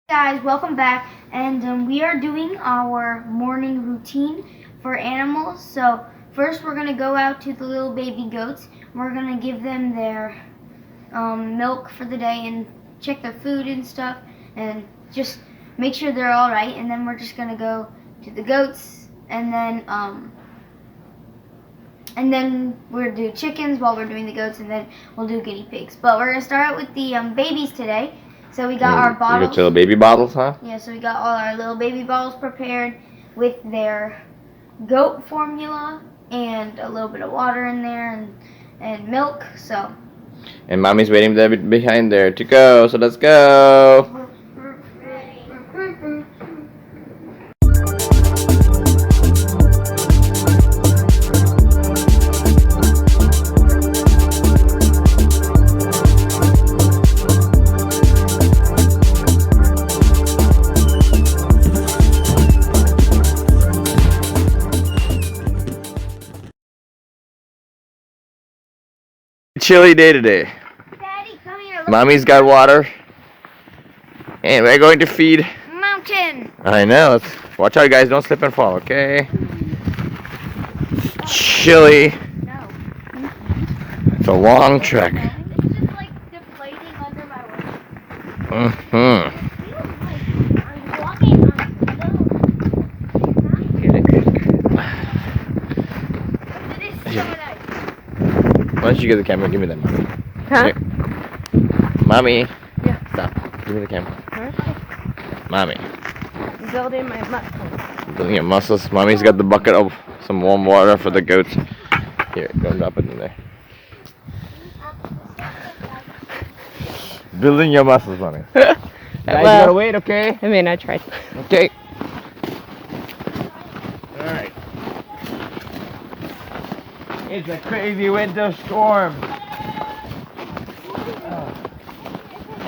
Guys, welcome back, and we are doing our morning routine for animals. So first we're going to go out to the little baby goats. We're going to give them their milk for the day and check their food and stuff and just make sure they're all right. And then we're just going to go to the goats, and then we'll do chickens while we're doing the goats, and then we'll do guinea pigs. But we're going to start out with the babies today. So we got our You bottles. got your baby bottles, huh? Yeah, so we got all our little baby bottles prepared with their goat formula and a little bit of water in there and milk. So. And mommy's waiting behind there to go, so let's go. Chilly day today. Daddy, come here. Mommy's got water, and we're going to feed. Mountain. I know. Let's watch out, guys. Don't slip and fall, okay? It's chilly. No. It's a long trek. It's just like deflating under my weight. Mm-hmm. I'm walking on snow. It is so nice. Why don't you get the camera? Give me that, mommy. Huh? Here. Mommy. Yeah. Stop. Give me the camera. Huh? Mommy. Building my muscles. Building your muscles. Mommy's got the bucket of some warm water for the goats. Here, go and drop it in there. Building your muscles, mommy. Guys, you gotta wait, okay? I mean, I tried. Okay. Alright. It's a crazy winter storm.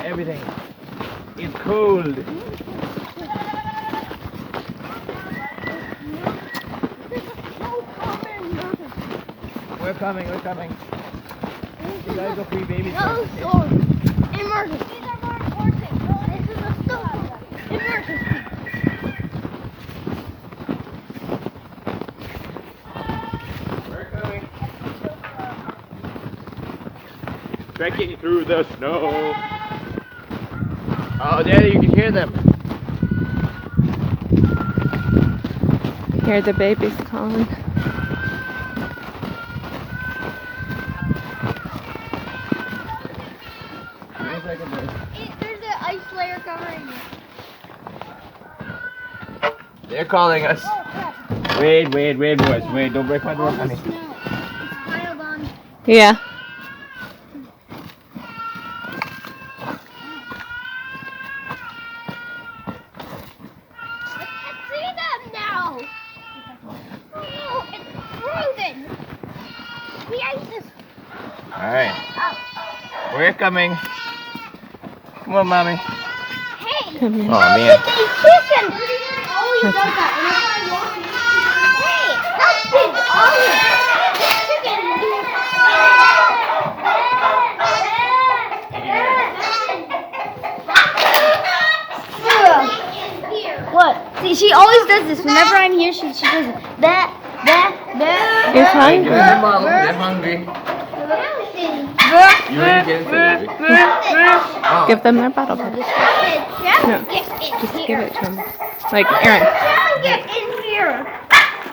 Everything is cold. We're coming, we're coming. You guys go free babies. Emergency. These are more important. This is a storm. Emergency. We're coming. Trekking through the snow. Oh, Daddy, you can hear them. Hear the babies calling. There's an ice layer covering it. They're calling us. Wait, boys. Wait, don't break my door, honey. It's piled on. Yeah. I can't see them now. Oh, it's frozen. The ice is. Alright. We're coming. Come on, mommy. Hey. Come here. Oh, man. Chicken. Always does that. Whenever I walk in. Hey, that pig always. What? See, she always does this. Whenever I'm here, she does it. That. You're hungry. They're hungry. You ain't getting baby. Oh. Give them their bottle. No, Just just give it to them. Like, Aaron. Get in here.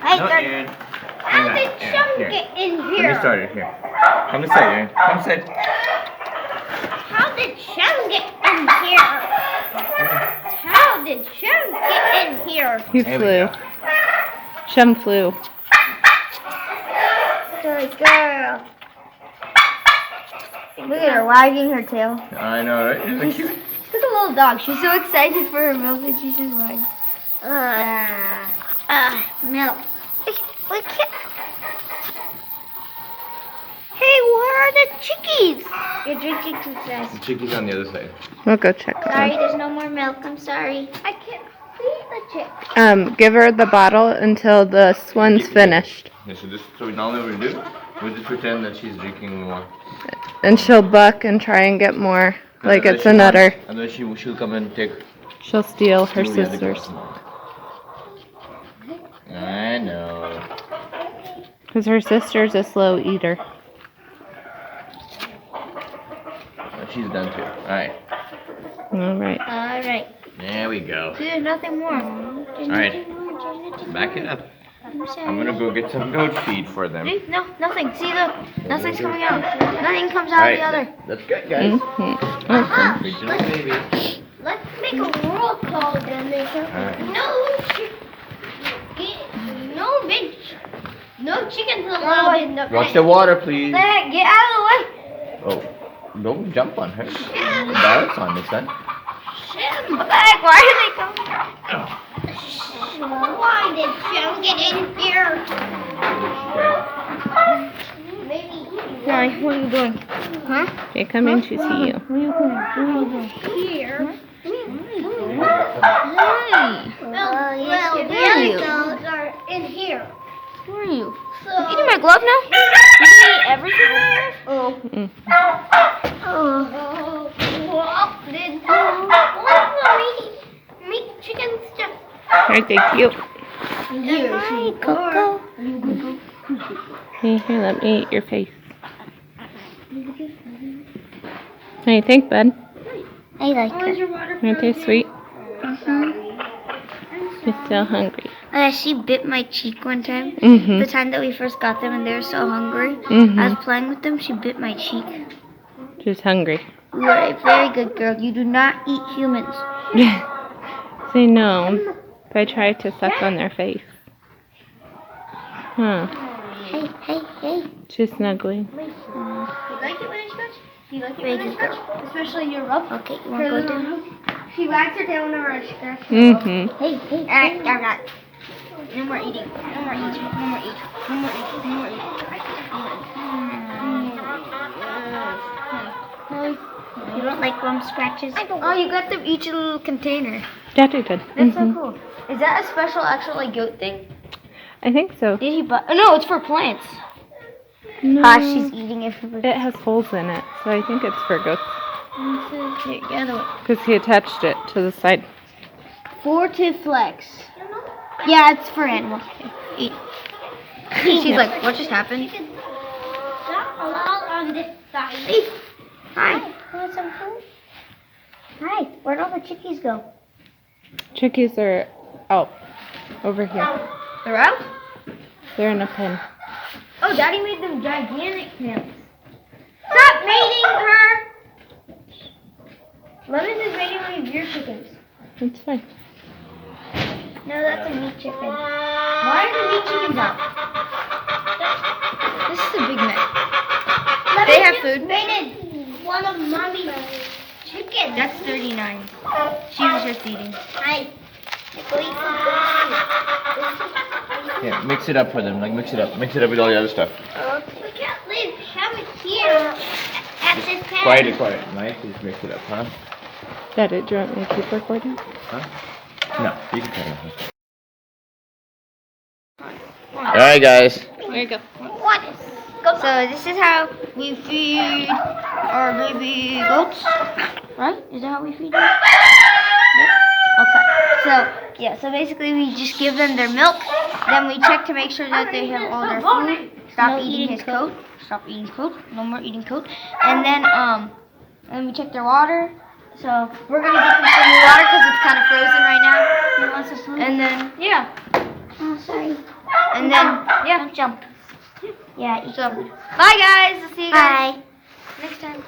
No, Aaron. How did Chum get in Let me here? start it here. Come to sit, Aaron. Come sit. How did Chum get in here? How did Chum get in here? He There we flew. go. Shum flew. Good girl. Look at her wagging her tail. I know, right? Isn't it cute? She's a little dog. She's so excited for her milk that she's just like, milk. We can't. Hey, where are the chickies? You're drinking too The fast. chickie's on the other side. We'll go check Sorry, them. there's no more milk. I'm sorry. I can't see the chick. Give her the bottle until this one's finished. Yeah, so normally what we do, we just pretend that she's drinking more. And she'll buck and try and get more. Like And then it's a nutter. And then she'll come and take She'll steal her Ooh, we had to go sister's. smoke. I know. Because her sister's a slow eater. But she's done too. Alright. Alright. Alright. There we go. See, there's nothing more. Alright. Back it up. I'm gonna go get some goat feed for them. See? No, nothing. See, look. Nothing's coming out. Nothing comes out Alright. of the other. That's good, guys. Mm-hmm. Okay. Regional baby. Let's make a roll call then. Alright. No chickens allowed in the Watch the water, please. Hey, get out of the way. Oh, don't jump on her. That's on this side. What the heck? Why are they coming? Why did Shem get in here? Maybe Why? What are you doing? Huh? They're coming to see you. Where are you going? What are you doing? here. Hey. Well, the Where are you? other dogs are in here. Where are you? So, Eating my glove now? You can eat everything. Oh. Mm. meat chickens just Aren't they cute? Hi, Coco. Here, let me eat your face. What do you think, bud? I like Where's it. your water? Aren't they sweet? Mm-hmm. You're still hungry. She bit my cheek one time. The Mm-hmm. time that we first got them and they were so hungry. I Mm-hmm. was playing with them. She bit my cheek. Just hungry. You are a very good girl. You do not eat humans. Say no. If I try to suck on their face. Huh. Hey, hey, hey. She's snuggling. You like it when I scratch? You like it Very when I good scratch? girl. Especially your ruff. Okay, you want to go down? She wags her tail whenever I scratch. Mm-hmm. Hey, hey. Alright, alright. No more eating. No more eating. No more eating. No more eating. No more eating. You don't like rump scratches? Oh, you got them each in a little container. Yeah, they did. That's so Mhm. cool. Is that a special, actual, like, goat thing? I think so. Did he buy? Oh, no, it's for plants. No, Ah, she's eating it for it has holes in it, so I think it's for goats. together. Because he attached it to the side. Fortiflex. Yeah, it's for animals. Eat. She's like, what just happened? Not allowed on this side. Hey. Hi. Want some food? Hi. Where'd all the chickies go? Chickies are out over here. They're out? They're in a pen. Oh, Daddy made them gigantic pins. Stop mating her! Lemons is mating one of your chickens. That's fine. No, that's a meat chicken. Why are the meat chickens out? This is a big mess. They have food. Mated one of mommy's chickens. That's 39. She was just eating. Hi. Go eat some food. Yeah, mix it up for them. Like mix it up. Mix it up with all the other stuff. We can't leave Shem here at this pen. Quiet. Nice. Just mix it up, huh? Daddy, do you want me to keep recording? No, you can turn it off. Alright, guys. There you go. What is? So this is how we feed our baby goats, right? Is that how we feed them? Yeah. Okay. So yeah. So basically, we just give them their milk. Then we check to make sure that they have all their food. Stop eating his coat. Stop eating coat. No more eating coat. And then we check their water. So we're gonna get them some new water because it's kind of frozen right now. You want some food? And then yeah. Oh, sorry. And then yeah. Don't jump. Yeah, eat So bye guys. I'll see you guys Bye. next time.